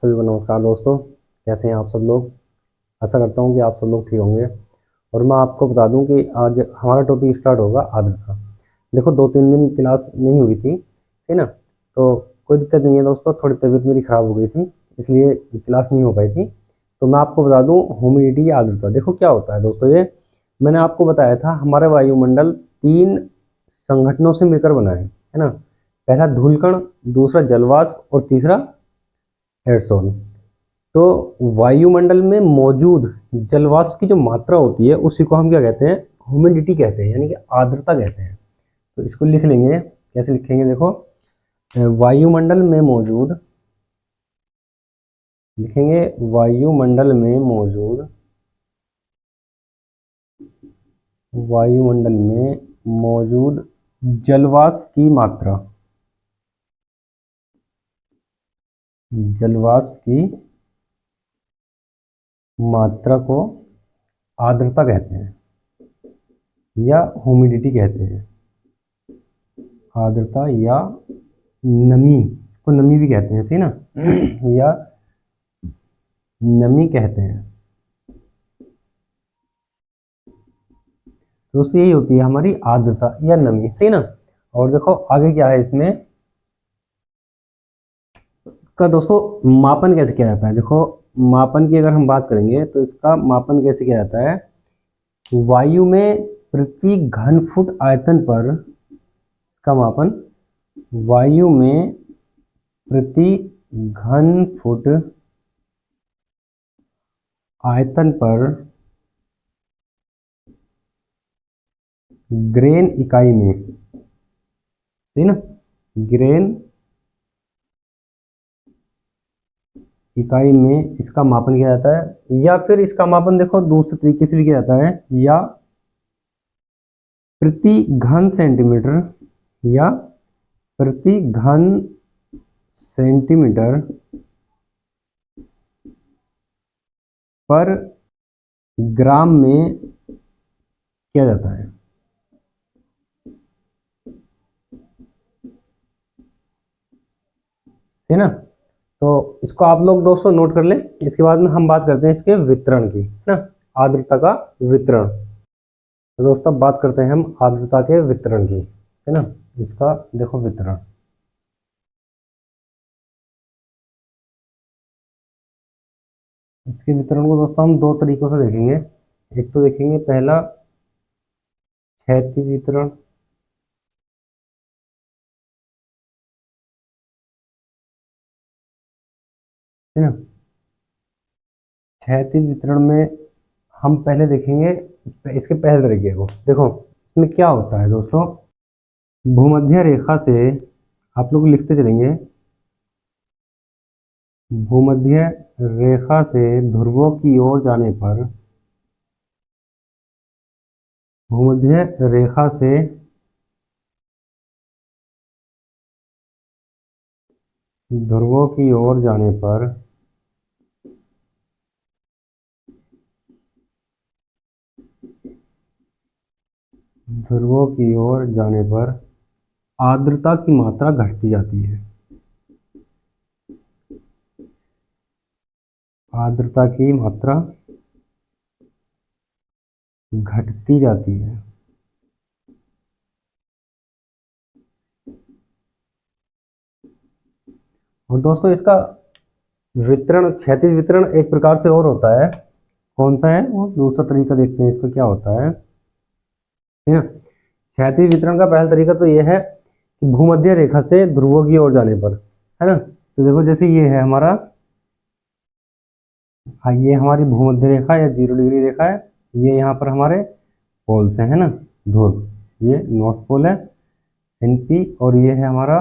सभी को नमस्कार दोस्तों। कैसे हैं आप सब लोग। आशा करता हूं कि आप सब लोग ठीक होंगे। और मैं आपको बता दूं कि आज हमारा टॉपिक स्टार्ट होगा आर्द्रता। देखो 2-3 दिन क्लास नहीं हुई थी, है ना। तो कोई दिक्कत नहीं है दोस्तों, थोड़ी तबीयत मेरी ख़राब हो गई थी, इसलिए क्लास नहीं हो पाई थी। तो मैं आपको बता दूं ह्यूमिडिटी या आर्द्रता देखो क्या होता है दोस्तों। ये मैंने आपको बताया था हमारे वायुमंडल 3 संगठनों से मिलकर बना है ना। पहला धूलकण, दूसरा जलवाष्प और तीसरा एयरसोल। तो वायुमंडल में मौजूद जलवाष्प की जो मात्रा होती है उसी को हम क्या कहते हैं, ह्यूमिडिटी कहते हैं, यानी कि आर्द्रता कहते हैं। तो इसको लिख लेंगे, कैसे लिखेंगे देखो। वायुमंडल में मौजूद, लिखेंगे वायुमंडल में मौजूद, वायुमंडल में मौजूद जलवाष्प की मात्रा, जलवाष्प की मात्रा को आर्द्रता कहते हैं या ह्यूमिडिटी कहते हैं। आर्द्रता या नमी, इसको नमी भी कहते हैं, सही ना या नमी कहते हैं। दोस्तों यही होती है हमारी आर्द्रता या नमी, सही ना। और देखो आगे क्या है इसमें का दोस्तों, मापन कैसे किया जाता है। देखो मापन की अगर हम बात करेंगे तो इसका मापन कैसे किया जाता है। वायु में प्रति घन फुट आयतन पर, इसका मापन वायु में प्रति घन फुट आयतन पर ग्रेन इकाई में, सही ना, ग्रेन इकाई में इसका मापन किया जाता है। या फिर इसका मापन देखो दूसरे तरीके से भी किया जाता है, या प्रति घन सेंटीमीटर, या प्रति घन सेंटीमीटर पर ग्राम में किया जाता है, है ना। तो इसको आप लोग दोस्तों नोट कर लें। इसके बाद में हम बात करते हैं इसके वितरण की, है ना, आर्द्रता का वितरण। तो दोस्तों बात करते हैं हम आर्द्रता के वितरण की, है ना। इसका देखो वितरण, इसके वितरण को दोस्तों हम दो तरीकों से देखेंगे। एक तो देखेंगे पहला क्षैतिज वितरण, है ना। क्षैतिज वितरण में हम पहले देखेंगे इसके पहले तरीके को। देखो इसमें क्या होता है दोस्तों, भूमध्य रेखा से आप लोग लिखते चलेंगे, भूमध्य रेखा से ध्रुवों की ओर जाने पर, भूमध्य रेखा से ध्रुवों की ओर जाने पर ध्रुवों की ओर जाने पर आर्द्रता की मात्रा घटती जाती है, आर्द्रता की मात्रा घटती जाती है। और दोस्तों इसका वितरण, क्षैतिज वितरण एक प्रकार से और होता है। कौन सा है वो, दूसरा तरीका देखते हैं इसका क्या होता है ना। क्षैतिज वितरण का पहला तरीका तो ये है कि भूमध्य रेखा से ध्रुवों की ओर जाने पर, है ना। तो देखो जैसे ये है हमारा, हाँ ये हमारी भूमध्य रेखा या 0 डिग्री रेखा है। ये यहाँ पर हमारे पोल्स हैं, है ना, ध्रुव। ये नॉर्थ पोल है एनपी, और ये है हमारा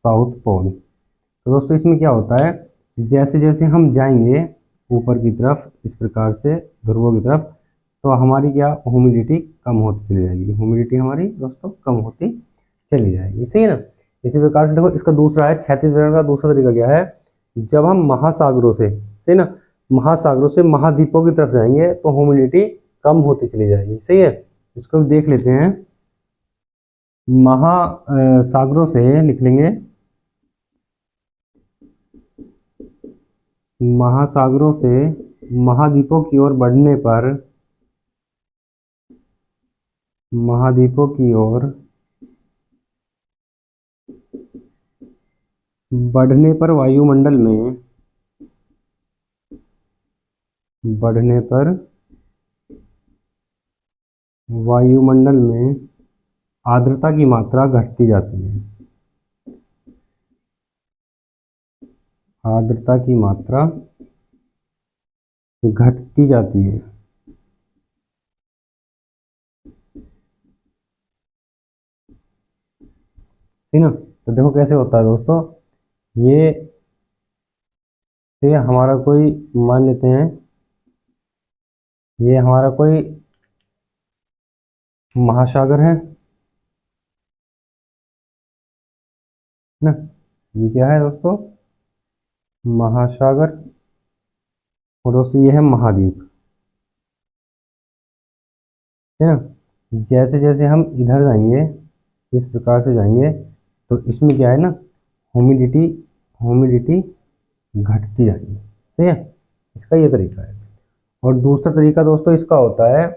साउथ पोल। तो दोस्तों इसमें क्या होता है, जैसे जैसे हम जाएंगे ऊपर की तरफ इस प्रकार से ध्रुवों की तरफ, तो हमारी क्या ह्यूमिडिटी कम होती चली जाएगी, ह्यूमिडिटी हमारी दोस्तों कम होती चली जाएगी, सही है ना। इसी प्रकार से देखो इसका दूसरा है, क्षैतिज वितरण का दूसरा तरीका क्या है, जब हम महासागरों से, सही ना, महासागरों से महाद्वीपों की तरफ जाएंगे तो ह्यूमिडिटी कम होती चली जाएगी, सही है। इसको देख लेते हैं, महासागरों से लिख लेंगे, महासागरों से महाद्वीपों की ओर बढ़ने पर, महाद्वीपों की ओर बढ़ने पर वायुमंडल में, बढ़ने पर वायुमंडल में आर्द्रता की मात्रा घटती जाती है। आर्द्रता की मात्रा घटती जाती है। ठीक ना। तो देखो कैसे होता है दोस्तों, ये से हमारा कोई, मान लेते हैं ये हमारा कोई महासागर है ना। ये क्या है दोस्तों, महासागर। और दोस्तों ये है महाद्वीप, है ना। जैसे जैसे हम इधर जाएंगे, इस प्रकार से जाएंगे, तो इसमें क्या है ना, ह्यूमिडिटी, ह्यूमिडिटी घटती जाएगी। ठीक है, इसका ये तरीका है। और दूसरा तरीका दोस्तों इसका होता है,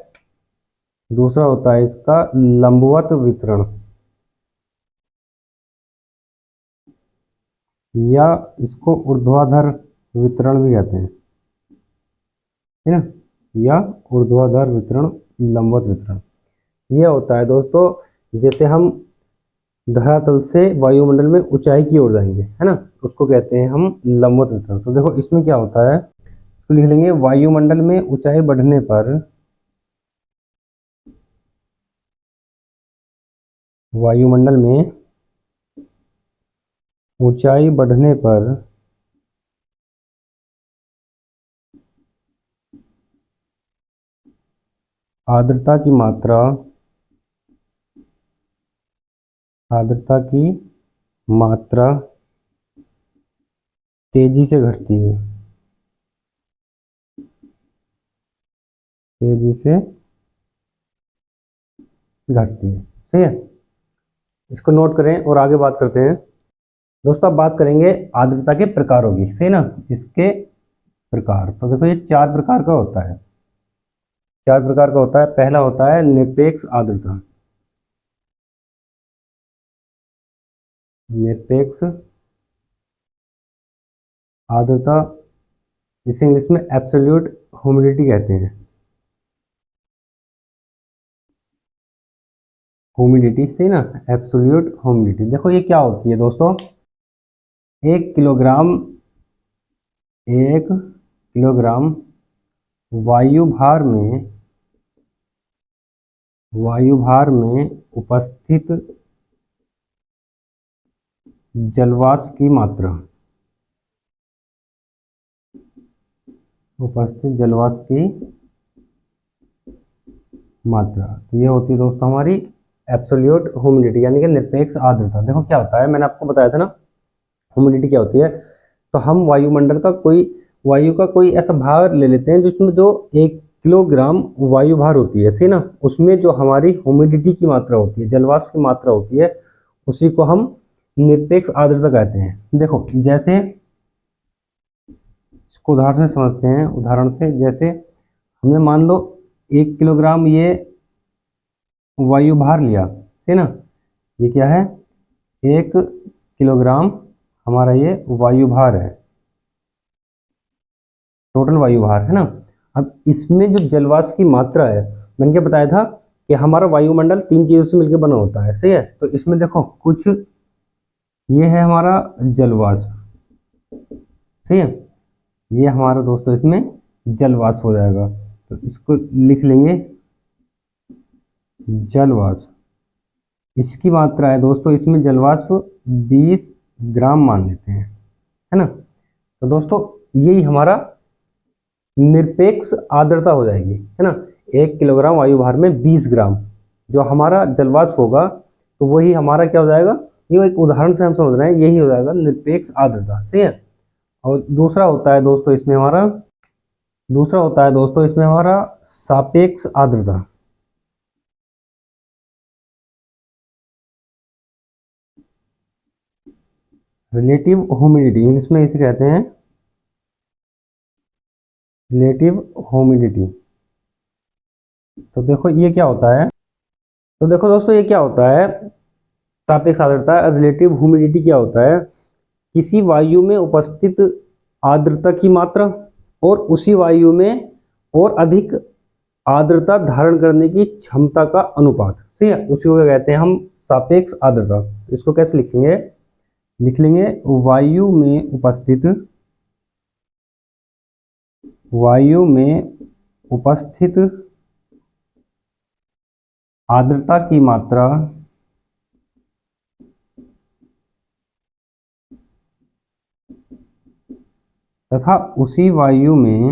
दूसरा होता है इसका लंबवत वितरण, या इसको ऊर्ध्वाधर वितरण भी कहते हैं, है ना, या ऊर्ध्वाधर वितरण, लंबवत वितरण। यह होता है दोस्तों जैसे हम धरातल से वायुमंडल में ऊंचाई की ओर जाएंगे, है ना, उसको कहते हैं हम लंबवत वितरण। तो देखो इसमें क्या होता है, इसको लिख लेंगे, वायुमंडल में ऊंचाई बढ़ने पर, वायुमंडल में ऊंचाई बढ़ने पर आर्द्रता की मात्रा, आर्द्रता की मात्रा तेजी से घटती है, तेजी से घटती है। ठीक है, इसको नोट करें और आगे बात करते हैं। दोस्तों अब बात करेंगे आर्द्रता के प्रकारों की, सही ना। इसके प्रकार, तो देखो ये चार प्रकार का होता है, चार प्रकार का होता है। पहला होता है निरपेक्ष आर्द्रता, निरपेक्ष आर्द्रता, इसे इंग्लिश में एब्सोल्यूट ह्यूमिडिटी कहते हैं, ह्यूमिडिटी, सही ना, एब्सोल्यूट ह्यूमिडिटी। देखो ये क्या होती है दोस्तों, एक किलोग्राम, एक किलोग्राम वायुभार में, वायुभार में उपस्थित जलवाष्प की मात्रा, उपस्थित जलवाष्प की मात्रा, तो ये होती है दोस्तों हमारी एब्सोल्यूट ह्यूमिडिटी, यानी कि निरपेक्ष आर्द्रता। देखो क्या होता है, मैंने आपको बताया था ना, ह्यूमिडिटी क्या होती है। तो हम वायुमंडल का कोई, वायु का कोई ऐसा भार ले लेते हैं जिसमें जो 1 किलोग्राम वायु भार होती है, सही ना, उसमें जो हमारी ह्यूमिडिटी की मात्रा होती है, जलवाष्प की मात्रा होती है, उसी को हम निरपेक्ष आर्द्रता कहते हैं। देखो जैसे इसको उदाहरण से समझते हैं, उदाहरण से जैसे हमने मान लो 1 किलोग्राम ये वायु भार लिया, सही ना, ये क्या है, 1 किलोग्राम हमारा ये वायु भार है, टोटल वायु भार, है ना। अब इसमें जो जलवाष्प की मात्रा है, मैंने क्या बताया था कि हमारा वायुमंडल 3 चीजों से मिलकर बना होता है, सही है। तो इसमें देखो कुछ, ये है हमारा जलवाष्प, ठीक है, ये हमारा दोस्तों इसमें जलवाष्प हो जाएगा, तो इसको लिख लेंगे जलवाष्प। इसकी मात्रा है दोस्तों, इसमें जलवाष्प 20 ग्राम मान लेते हैं, है ना। तो दोस्तों यही हमारा निरपेक्ष आर्द्रता हो जाएगी, है ना। 1 किलोग्राम वायु भार में 20 ग्राम जो हमारा जलवाष्प होगा, तो वही हमारा क्या हो जाएगा, ये एक उदाहरण से हम समझ रहे हैं, यही हो जाएगा निरपेक्ष आर्द्रता, सही है। और दूसरा होता है दोस्तों इसमें हमारा, दूसरा होता है दोस्तों इसमें हमारा सापेक्ष आर्द्रता, रिलेटिव ह्यूमिडिटी, इंग्लिश में इसे कहते हैं रिलेटिव ह्यूमिडिटी। तो देखो ये क्या होता है, तो देखो दोस्तों ये क्या होता है, सापेक्ष आर्द्रता। रिलेटिव ह्यूमिडिटी क्या होता है, किसी वायु में उपस्थित आर्द्रता की मात्रा और उसी वायु में और अधिक आर्द्रता धारण करने की क्षमता का अनुपात। ठीक है, उसी को कहते हैं हम सापेक्ष आर्द्रता। इसको कैसे लिखेंगे, लिख लेंगे वायु में उपस्थित आर्द्रता की मात्रा तथा उसी वायु में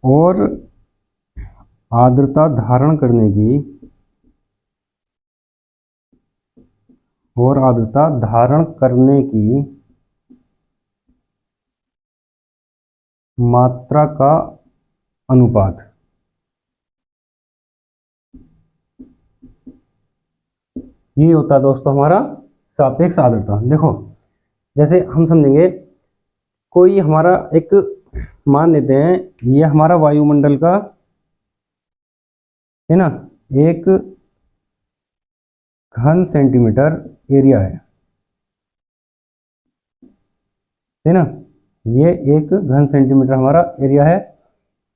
और आर्द्रता धारण करने की मात्रा का अनुपात। ये होता है दोस्तों हमारा सापेक्ष आर्द्रता। देखो जैसे हम समझेंगे, कोई हमारा एक मान लेते हैं, ये हमारा वायुमंडल का है ना एक घन सेंटीमीटर एरिया है ना, ये एक घन सेंटीमीटर हमारा एरिया है।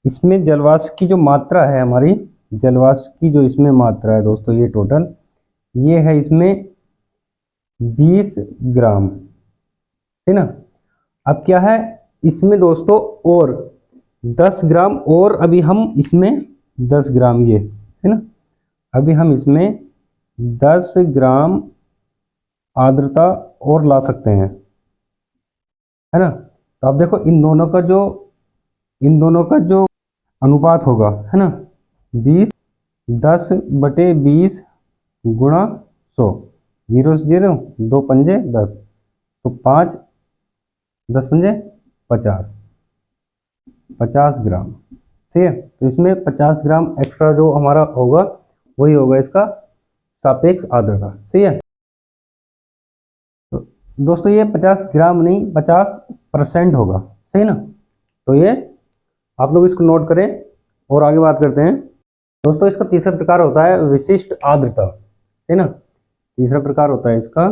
इसमें जलवाष्प की जो मात्रा है हमारी, जलवाष्प की जो इसमें मात्रा है दोस्तों, ये टोटल ये है इसमें 20 ग्राम, है ना। अब क्या है इसमें दोस्तों, और 10 ग्राम और अभी हम इसमें 10 ग्राम ये है ना, अभी हम इसमें 10 ग्राम आर्द्रता और ला सकते हैं, है ना। तो अब देखो इन दोनों का जो अनुपात होगा, है ना, 20 10/20 गुणा 100, 0 से 0 2 पंजे 10, तो 5 10 पंजे 50 ग्राम से। तो इसमें 50 ग्राम एक्स्ट्रा जो हमारा होगा वही होगा इसका सापेक्ष आर्द्रता। सही है, तो दोस्तों ये 50 ग्राम नहीं 50% होगा, सही ना। तो ये आप लोग इसको नोट करें और आगे बात करते हैं। दोस्तों इसका तीसरा प्रकार होता है विशिष्ट आर्द्रता, सही ना। तीसरा प्रकार होता है इसका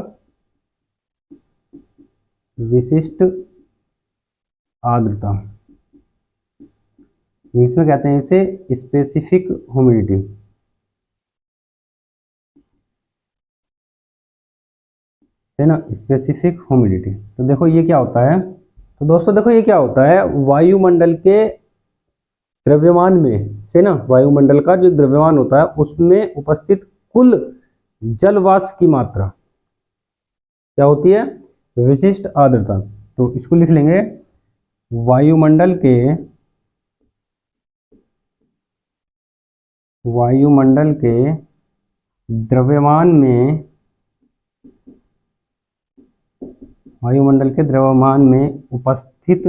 विशिष्ट आर्द्रता, इंग्लिश में कहते हैं इसे स्पेसिफिक ह्यूमिडिटी, है ना, स्पेसिफिक ह्यूमिडिटी। तो देखो ये क्या होता है, तो दोस्तों देखो ये क्या होता है, वायुमंडल के द्रव्यमान में, है ना, वायुमंडल का जो द्रव्यमान होता है उसमें उपस्थित कुल जल वाष्प की मात्रा क्या होती है, विशिष्ट आर्द्रता। तो इसको लिख लेंगे वायुमंडल के द्रव्यमान में उपस्थित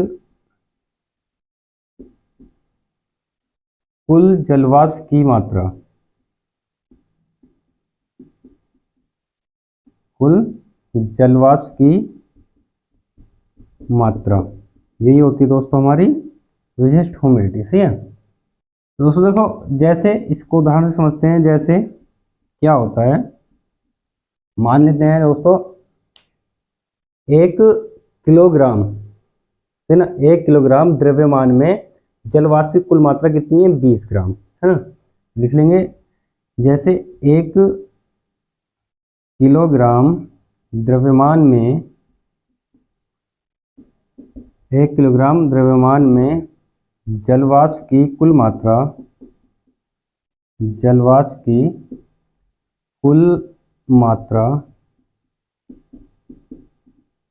कुल जलवाष्प की मात्रा, यही होती है दोस्तों हमारी विशिष्ट ह्यूमिडिटी। सही है, तो दोस्तों देखो जैसे इसको उदाहरण से समझते हैं, जैसे क्या होता है, मान लेते हैं दोस्तों 1 किलोग्राम, है ना, 1 किलोग्राम द्रव्यमान में जलवाष्प की कुल मात्रा कितनी है, 20 ग्राम, है ना। लिख लेंगे जैसे 1 किलोग्राम द्रव्यमान में 1 किलोग्राम द्रव्यमान में जलवाष्प की कुल मात्रा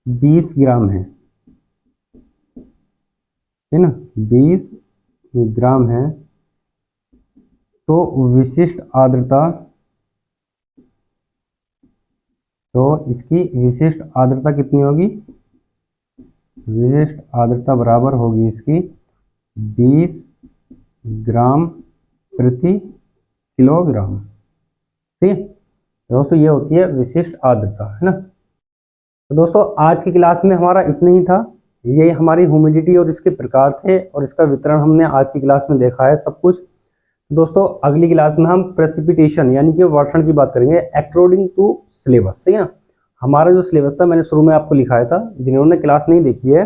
20 ग्राम है ना, 20 ग्राम है। तो इसकी विशिष्ट आर्द्रता कितनी होगी, विशिष्ट आर्द्रता बराबर होगी इसकी 20 ग्राम प्रति किलोग्राम। ठीक है दोस्तों, ये होती है विशिष्ट आर्द्रता, है ना। तो दोस्तों आज की क्लास में हमारा इतना ही था। ये हमारी ह्यूमिडिटी और इसके प्रकार थे और इसका वितरण हमने आज की क्लास में देखा है सब कुछ। दोस्तों अगली क्लास में हम प्रेसिपिटेशन यानी कि वर्षण की बात करेंगे अकॉर्डिंग टू सिलेबस। सही है, हमारा जो सिलेबस था मैंने शुरू में आपको लिखाया था, जिन्होंने क्लास नहीं देखी है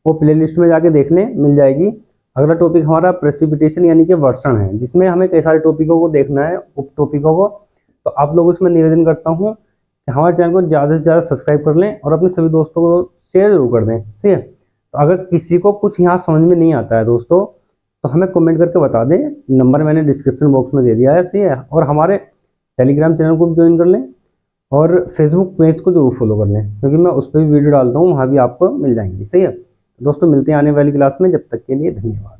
वो प्लेलिस्ट में जाके देख लें, मिल जाएगी। अगला टॉपिक हमारा प्रेसिपिटेशन यानी कि वर्षण है, जिसमें हमें कई सारे टॉपिकों को देखना है, उप टॉपिकों को। तो आप लोगों से मैं निवेदन करता हूँ कि हमारे चैनल को ज़्यादा से ज़्यादा सब्सक्राइब कर लें और अपने सभी दोस्तों को शेयर जरूर कर दें। ठीक है, तो अगर किसी को कुछ यहाँ समझ में नहीं आता है दोस्तों तो हमें कमेंट करके बता दें, नंबर मैंने डिस्क्रिप्शन बॉक्स में दे दिया है। सही है, और हमारे टेलीग्राम चैनल को भी ज्वाइन कर लें और फेसबुक पेज को जरूर फॉलो कर लें, क्योंकि मैं उस पर भी वीडियो डालता हूँ, वहाँ भी आपको मिल जाएंगी। सही है दोस्तों, मिलते हैं आने वाली क्लास में, जब तक के लिए धन्यवाद।